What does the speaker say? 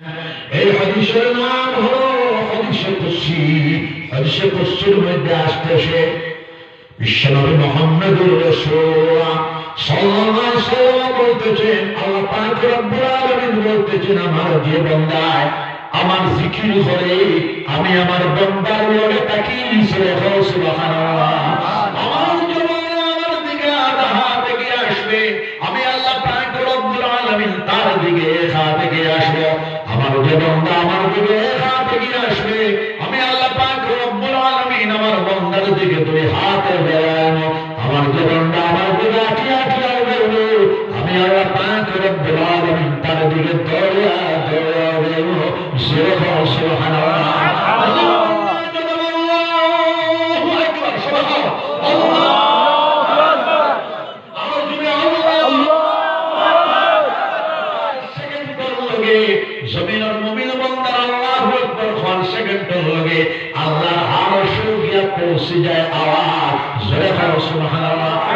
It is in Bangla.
এই হাদিসের নাম হলো হাদিসে কুদসি। হাদিসে কুদসির মধ্যে আসতেছে বিশ্বনবী মুহাম্মদুর রাসূলুল্লাহ সাল্লাল্লাহু আলাইহি ওয়াসাল্লাম বলতেছেন, আল্লাহ পাক রব্বুল আলামিন বলতেছেন, আমার যে বান্দা আমার জিকির করে আমি আমার বান্দার লগে তাকিয়ে নিয়ে সুবহানাল্লাহ। আমার জবান আমার দিকে হাত এগিয়ে আসবে, আমি আল্লাহ পাক রব্বুল আলামিন তার দিকে হাত এগিয়ে আসবে। আমার যে বান্দা আমার দিকে হাত এগিয়ে আসবে, আমি আল্লাহ পাক রব্বুল আলামিন আমার বান্দার দিকে দুই হাত বাড়াবো। আমার যে বান্দা আমার দিকে আটিয়া আটিয়া বলবে, আমি আল্লাহ পাক রব্বুল আলামিন তার দিকে দৌড়া দৌড়া বলবো সুবহানাল্লাহ। জমিনের মুমিন বান্দা আল্লাহু আকবার খান সেকেন্ডের লগে আল্লাহর আরশে গিয়া পৌঁছে যায় আওয়াজ জোরে সুবহানাল্লাহ।